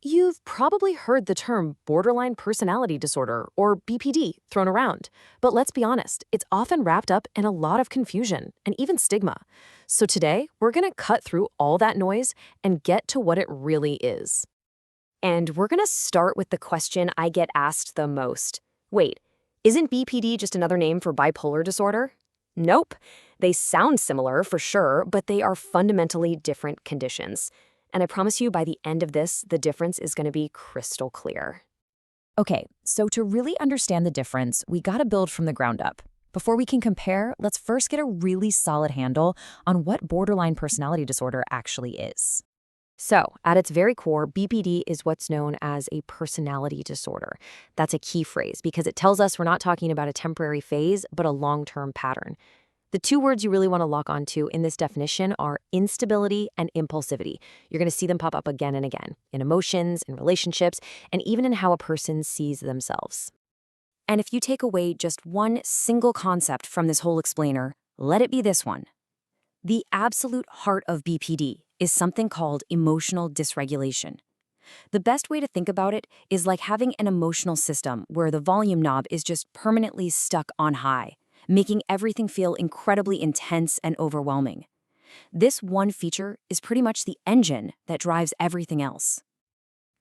You've probably heard the term borderline personality disorder, or BPD, thrown around. But let's be honest, it's often wrapped up in a lot of confusion and even stigma. So today, we're going to cut through all that noise and get to what it really is. And we're going to start with the question I get asked the most. Wait, isn't BPD just another name for bipolar disorder? Nope. They sound similar for sure, but they are fundamentally different conditions. And I promise you by the end of this, the difference is going to be crystal clear. Okay, so to really understand the difference, we gotta build from the ground up. Before we can compare, let's first get a really solid handle on what borderline personality disorder actually is. So, at its very core, BPD is what's known as a personality disorder. That's a key phrase because it tells us we're not talking about a temporary phase, but a long-term pattern. The two words you really want to lock onto in this definition are instability and impulsivity. You're going to see them pop up again and again in emotions, in relationships, and even in how a person sees themselves. And if you take away just one single concept from this whole explainer, let it be this one. The absolute heart of BPD is something called emotional dysregulation. The best way to think about it is like having an emotional system where the volume knob is just permanently stuck on high, making everything feel incredibly intense and overwhelming. This one feature is pretty much the engine that drives everything else.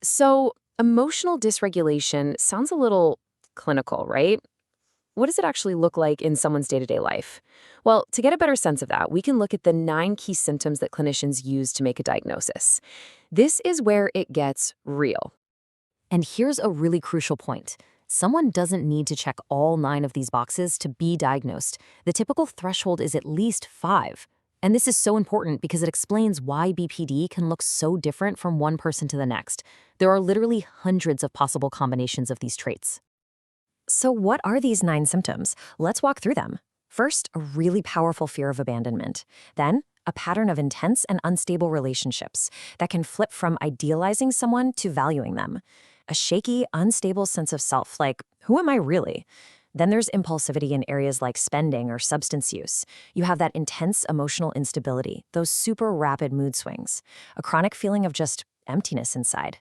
So, emotional dysregulation sounds a little clinical, right? What does it actually look like in someone's day-to-day life? Well, to get a better sense of that, we can look at the 9 key symptoms that clinicians use to make a diagnosis. This is where it gets real. And here's a really crucial point. Someone doesn't need to check all 9 of these boxes to be diagnosed. The typical threshold is at least 5. And this is so important because it explains why BPD can look so different from one person to the next. There are literally hundreds of possible combinations of these traits. So what are these 9 symptoms? Let's walk through them. First, a really powerful fear of abandonment. Then, a pattern of intense and unstable relationships that can flip from idealizing someone to valuing them. A shaky, unstable sense of self, like, who am I really? Then there's impulsivity in areas like spending or substance use. You have that intense emotional instability, those super rapid mood swings, a chronic feeling of just emptiness inside.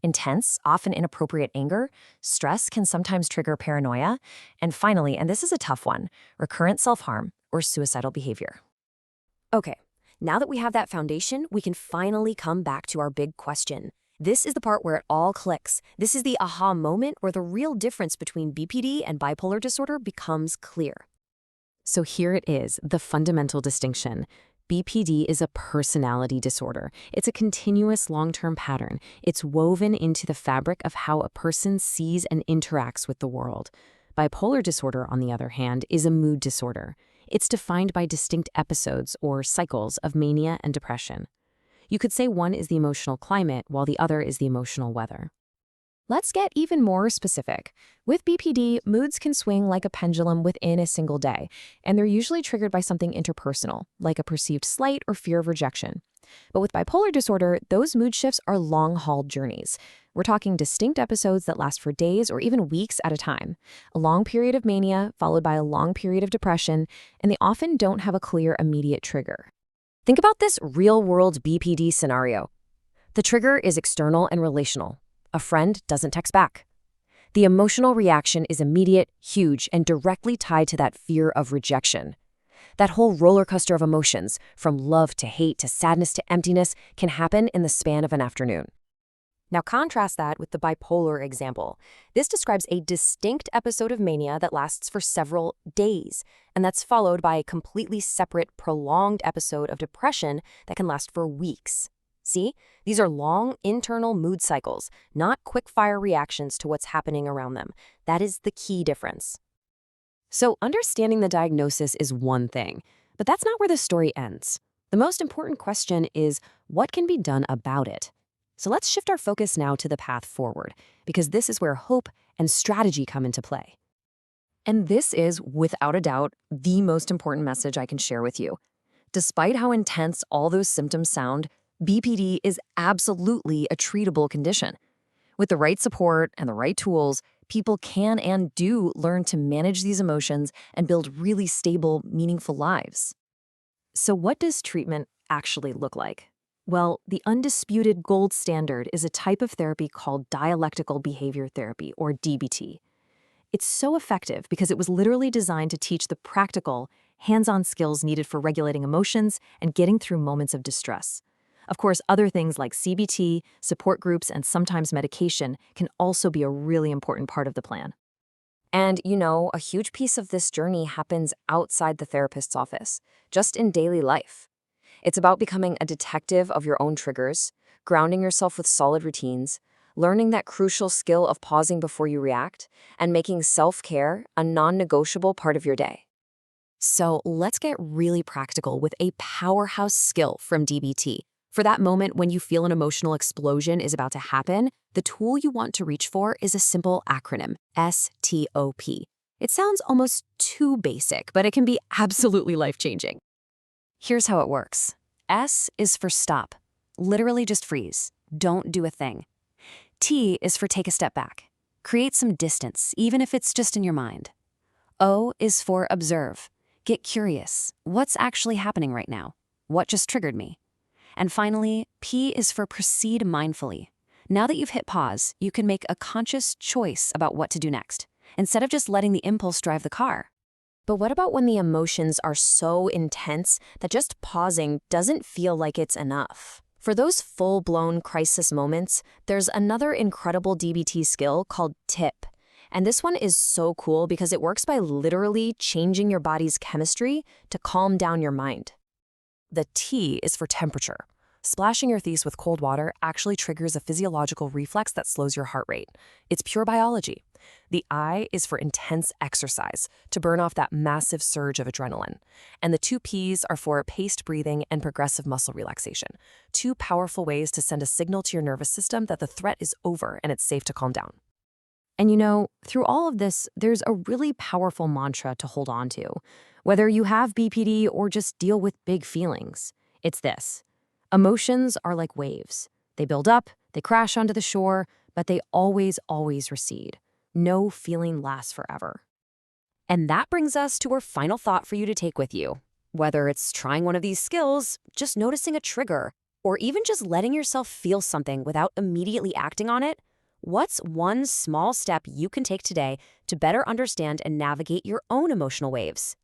Intense, often inappropriate anger, stress can sometimes trigger paranoia, and finally, and this is a tough one, recurrent self-harm or suicidal behavior. Okay, now that we have that foundation, we can finally come back to our big question. This is the part where it all clicks. This is the aha moment where the real difference between BPD and bipolar disorder becomes clear. So here it is, the fundamental distinction. BPD is a personality disorder. It's a continuous long-term pattern. It's woven into the fabric of how a person sees and interacts with the world. Bipolar disorder, on the other hand, is a mood disorder. It's defined by distinct episodes or cycles of mania and depression. You could say one is the emotional climate while the other is the emotional weather. Let's get even more specific. With BPD, moods can swing like a pendulum within a single day, and they're usually triggered by something interpersonal, like a perceived slight or fear of rejection. But with bipolar disorder, those mood shifts are long-haul journeys. We're talking distinct episodes that last for days or even weeks at a time. A long period of mania, followed by a long period of depression, and they often don't have a clear immediate trigger. Think about this real-world BPD scenario. The trigger is external and relational. A friend doesn't text back. The emotional reaction is immediate, huge, and directly tied to that fear of rejection. That whole roller coaster of emotions, from love to hate to sadness to emptiness, can happen in the span of an afternoon. Now contrast that with the bipolar example. This describes a distinct episode of mania that lasts for several days, and that's followed by a completely separate, prolonged episode of depression that can last for weeks. See, these are long internal mood cycles, not quick-fire reactions to what's happening around them. That is the key difference. So understanding the diagnosis is one thing, but that's not where the story ends. The most important question is, what can be done about it? So let's shift our focus now to the path forward, because this is where hope and strategy come into play. And this is, without a doubt, the most important message I can share with you. Despite how intense all those symptoms sound, BPD is absolutely a treatable condition. With the right support and the right tools, people can and do learn to manage these emotions and build really stable, meaningful lives. So what does treatment actually look like? Well, the undisputed gold standard is a type of therapy called dialectical behavior therapy, or DBT. It's so effective because it was literally designed to teach the practical, hands-on skills needed for regulating emotions and getting through moments of distress. Of course, other things like CBT, support groups, and sometimes medication can also be a really important part of the plan. And, a huge piece of this journey happens outside the therapist's office, just in daily life. It's about becoming a detective of your own triggers, grounding yourself with solid routines, learning that crucial skill of pausing before you react, and making self-care a non-negotiable part of your day. So let's get really practical with a powerhouse skill from DBT. For that moment when you feel an emotional explosion is about to happen, the tool you want to reach for is a simple acronym, STOP. It sounds almost too basic, but it can be absolutely life-changing. Here's how it works. S is for stop. Literally just freeze. Don't do a thing. T is for take a step back. Create some distance, even if it's just in your mind. O is for observe. Get curious. What's actually happening right now? What just triggered me? And finally, P is for proceed mindfully. Now that you've hit pause, you can make a conscious choice about what to do next, instead of just letting the impulse drive the car. But what about when the emotions are so intense that just pausing doesn't feel like it's enough? For those full-blown crisis moments, there's another incredible DBT skill called TIP. And this one is so cool because it works by literally changing your body's chemistry to calm down your mind. The T is for temperature. Splashing your face with cold water actually triggers a physiological reflex that slows your heart rate. It's pure biology. The I is for intense exercise, to burn off that massive surge of adrenaline. And the two Ps are for paced breathing and progressive muscle relaxation. Two powerful ways to send a signal to your nervous system that the threat is over and it's safe to calm down. And through all of this, there's a really powerful mantra to hold on to. Whether you have BPD or just deal with big feelings, it's this. Emotions are like waves. They build up, they crash onto the shore, but they always, always recede. No feeling lasts forever. And that brings us to our final thought for you to take with you. Whether it's trying one of these skills, just noticing a trigger, or even just letting yourself feel something without immediately acting on it, what's one small step you can take today to better understand and navigate your own emotional waves?